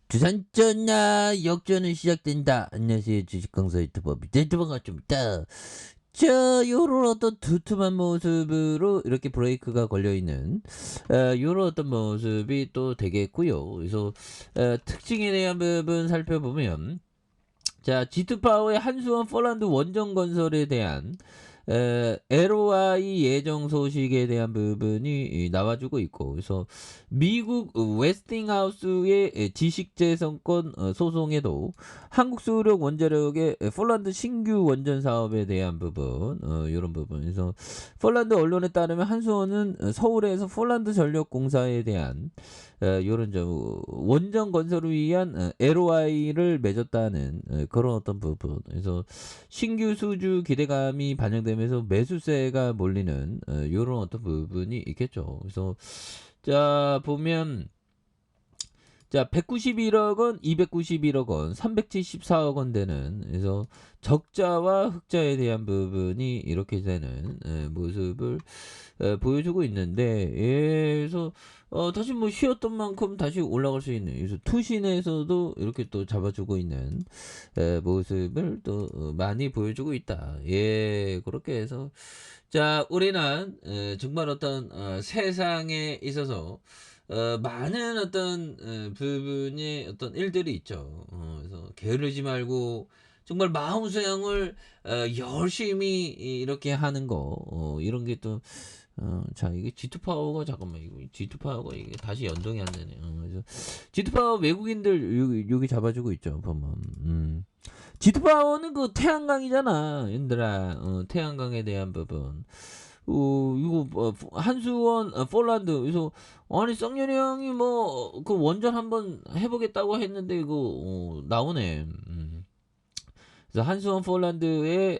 주산전야 역전은 시작된다. 안녕하세요. 주식강사 유튜버 밑에유튜버가 좀 있다. 자, 요런 어떤 두툼한 모습으로 이렇게 브레이크가 걸려있는 요런 어떤 모습이 또 되겠고요. 그래서 특징에 대한 부분 살펴보면, 자, G2파워의 한수원 폴란드 원전 건설에 대한 LOI 예정 소식에 대한 부분이 나와주고 있고, 그래서 미국 웨스팅하우스의 지식재산권 소송에도 한국수력 원자력의 폴란드 신규 원전 사업에 대한 부분, 이런 부분에서 폴란드 언론에 따르면 한수원은 서울에서 폴란드 전력공사에 대한 요런 원전 건설을 위한 LOI를 맺었다는 그런 어떤 부분. 그래서 신규 수주 기대감이 반영되면서 매수세가 몰리는 요런 어떤 부분이 있겠죠. 그래서 자, 보면, 자, 191억 원, 291억 원, 374억 원 되는, 그래서 적자와 흑자에 대한 부분이 이렇게 되는 모습을 보여주고 있는데, 그래서 다시 뭐 쉬었던 만큼 다시 올라갈 수 있는, 그래서 투신에서도 이렇게 또 잡아주고 있는 모습을 또 많이 보여주고 있다. 예, 그렇게 해서, 자, 우리는 정말 어떤 세상에 있어서 많은 어떤 부분의 어떤 일들이 있죠. 그래서 게으르지 말고 정말 마음 수양을 열심히 이렇게 하는 거, 이런 게 또, 자, 이게 G2 파워가, 잠깐만, 이거 G2 파워가 이게 다시 연동이 안 되네. 그래서 G2 파워 외국인들 여기 잡아주고 있죠, 보면. G2 파워는 그 태양광이잖아, 얘들아. 태양광에 대한 부분. 이거 한수원 폴란드. 그래서 아니 쌍년이 형이 뭐 그 원전 한번 해보겠다고 했는데 이거 나오네. 그래서 한수원 폴란드의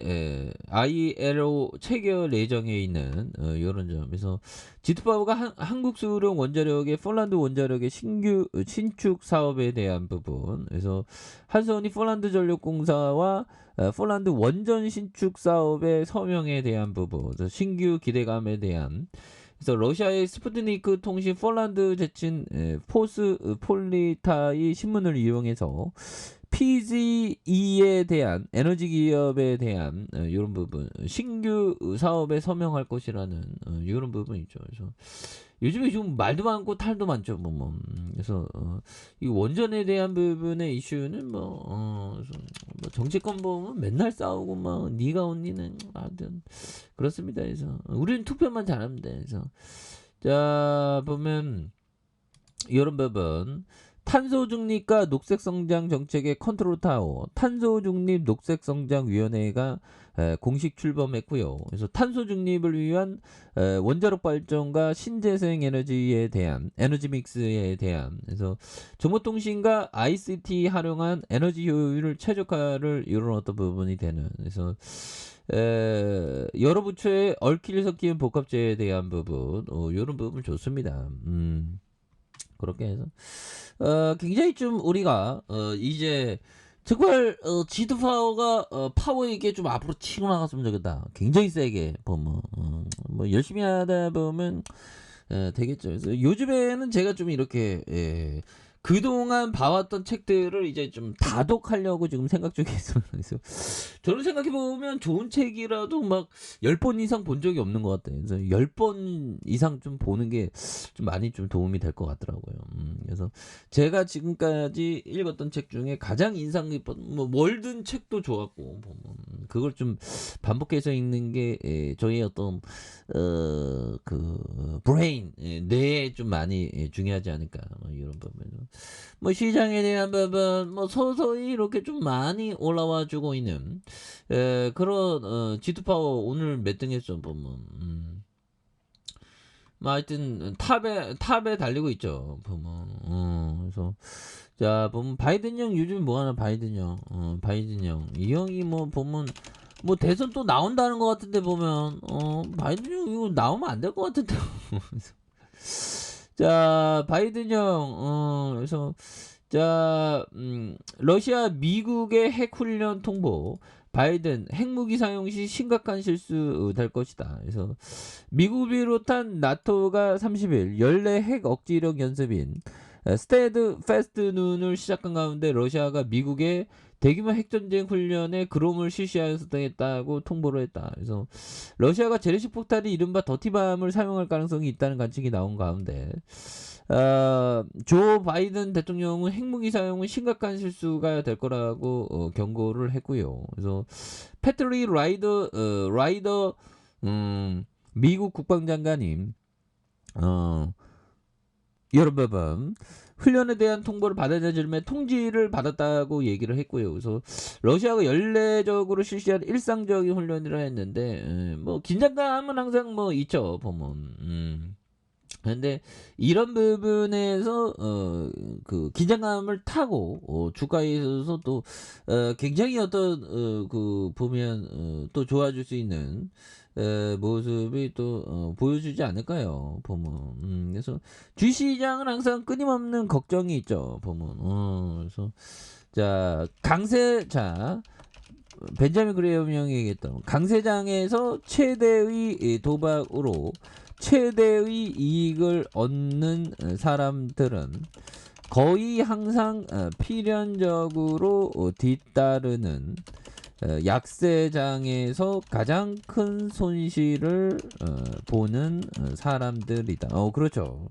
ILO 체결 예정에 있는 이런 점에서 지투파워가 한국수력 원자력의 폴란드 원자력의 신규 신축 사업에 대한 부분. 그래서 한수원이 폴란드 전력공사와 폴란드 원전 신축 사업의 서명에 대한 부분, 신규 기대감에 대한. 그래서 러시아의 스푸트니크 통신 폴란드 제친 포스 폴리타이 신문을 이용해서 PGE에 대한 에너지 기업에 대한 이런 부분, 신규 사업에 서명할 것이라는 이런 부분이 있죠. 그래서 요즘에 좀 말도 많고 탈도 많죠. 그래서 이 원전에 대한 부분의 이슈는 뭐 정치권 보면 맨날 싸우고 막 네가 언니는 하여튼 그렇습니다. 그래서 우리는 투표만 잘하면 돼. 그래서 자, 보면 이런 부분, 탄소중립과 녹색성장 정책의 컨트롤 타워, 탄소중립 녹색성장위원회가 공식 출범했고요. 그래서 탄소중립을 위한 원자력 발전과 신재생 에너지에 대한 에너지 믹스에 대한, 그래서 정보통신과 ICT 활용한 에너지 효율을 최적화를 이런 어떤 부분이 되는, 그래서 여러 부처의 얽힐 섞인 복합제에 대한 부분, 이런 부분 좋습니다. 그렇게 해서 굉장히 좀 우리가 이제 정말 지드 파워가 파워 있게 좀 앞으로 치고 나갔으면 좋겠다. 굉장히 세게 보면 뭐 열심히 하다 보면 되겠죠. 그래서 요즘에는 제가 좀 이렇게 그동안 봐왔던 책들을 이제 좀 다독하려고 지금 생각 중에 있어요. 그래서 저는 생각해보면 좋은 책이라도 막 10번 이상 본 적이 없는 것 같아요. 그래서 10번 이상 좀 보는 게 좀 많이 좀 도움이 될 것 같더라고요. 그래서 제가 지금까지 읽었던 책 중에 가장 인상 깊었던, 뭐 월든 책도 좋았고, 그걸 좀 반복해서 읽는 게 저희 어떤 그 브레인, 뇌에 좀 많이 중요하지 않을까, 뭐 이런 부분. 뭐 시장에 대한 부분 뭐 서서히 이렇게 좀 많이 올라와 주고 있는 그런 지투파워 오늘 몇 등 했죠 보면. 뭐 하여튼 탑에 달리고 있죠 보면. 그래서 자, 보면 바이든 형 요즘 뭐 하나, 바이든 형. 바이든 형 이 형이 뭐 보면 뭐 대선 또 나온다는 것 같은데 보면 바이든 형 이거 나오면 안 될 것 같은데. 자, 바이든 형, 그래서, 자, 러시아 미국의 핵 훈련 통보, 바이든 핵무기 사용 시 심각한 실수 될 것이다. 그래서 미국 비롯한 나토가 30일 연례 핵 억지력 연습인 스테드 패스트 눈을 시작한 가운데 러시아가 미국의 대규모 핵전쟁 훈련에 그롬을 실시하였다고 통보를 했다. 그래서 러시아가 재래식 폭탄이 이른바 더티밤을 사용할 가능성이 있다는 관측이 나온 가운데 조 바이든 대통령은 핵무기 사용은 심각한 실수가 될 거라고 경고를 했고요. 그래서 패트리 라이더 미국 국방장관님 여러분 훈련에 대한 통보를 받아들이면 통지를 받았다고 얘기를 했고요. 그래서 러시아가 연례적으로 실시한 일상적인 훈련이라 했는데 뭐 긴장감은 항상 뭐 있죠 보면. 근데 이런 부분에서 그 긴장감을 타고 주가에 있어서 또 굉장히 어떤 그 보면 또 좋아질 수 있는 모습이 또 보여주지 않을까요? 보면 그래서 주시장은 항상 끊임없는 걱정이 있죠. 보면 그래서 자 벤자민 그레이엄 형이 얘기했던 강세장에서 최대의 도박으로 최대의 이익을 얻는 사람들은 거의 항상 필연적으로 뒤따르는 약세장에서 가장 큰 손실을 보는 사람들이다. 그렇죠.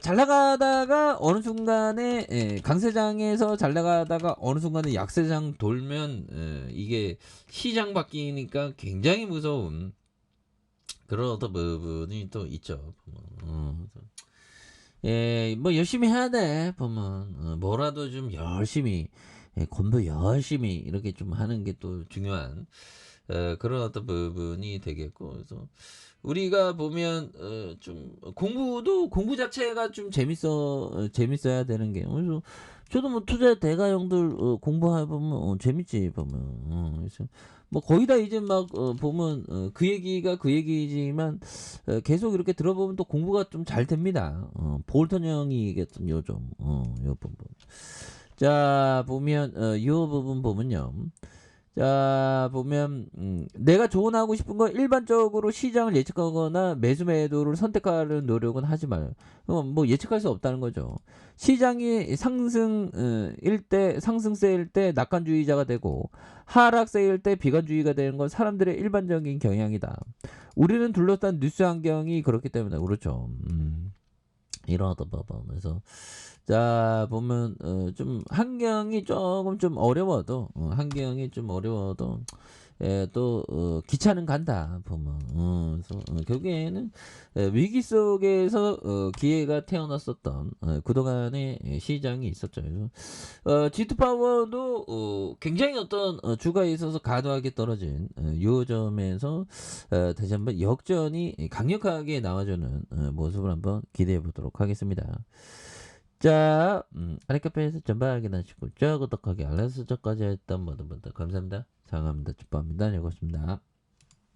잘 나가다가 어느 순간에 강세장에서 잘 나가다가 어느 순간에 약세장 돌면 이게 시장 바뀌니까 굉장히 무서운 그런 어떤 부분이 또 있죠. 뭐 열심히 해야 돼. 보면 뭐라도 좀 열심히 공부 열심히 이렇게 좀 하는 게 또 중요한 그런 어떤 부분이 되겠고, 그래서 우리가 보면 좀 공부 자체가 좀 재밌어야 되는 게, 그래서 저도 뭐 투자 대가형들 공부해 보면 재밌지 보면. 그래서 뭐 거의 다 이제 막 보면 그 얘기가 그 얘기지만 계속 이렇게 들어보면 또 공부가 좀 잘 됩니다. 볼턴 형이 얘기했던 요즘 요 부분. 자 보면 요 부분 보면요. 자 보면 내가 조언하고 싶은 건 일반적으로 시장을 예측하거나 매수 매도를 선택하는 노력은 하지 마요. 뭐 예측할 수 없다는 거죠. 시장이 상승일 때 상승세일 때 낙관주의자가 되고 하락세일 때 비관주의가 되는 건 사람들의 일반적인 경향이다. 우리는 둘러싼 뉴스 환경이 그렇기 때문에 그렇죠. 이러다 봐봐. 그래서 자 보면 좀 환경이 조금 좀 어려워도 환경이 좀 어려워도 또 기차는 간다 보면. 그래서 결국에는 위기 속에서 기회가 태어났었던 그동안의 시장이 있었죠. 그래서 G2 파워도 굉장히 어떤 주가에 있어서 과도하게 떨어진 요 점에서 다시 한번 역전이 강력하게 나와주는 모습을 한번 기대해 보도록 하겠습니다. 자, 아랫카페에서 전방 확인하시고 구독하기 알람 설정까지 했던 모든 분들 감사합니다. 사랑합니다. 축복합니다. 즐거웠습니다.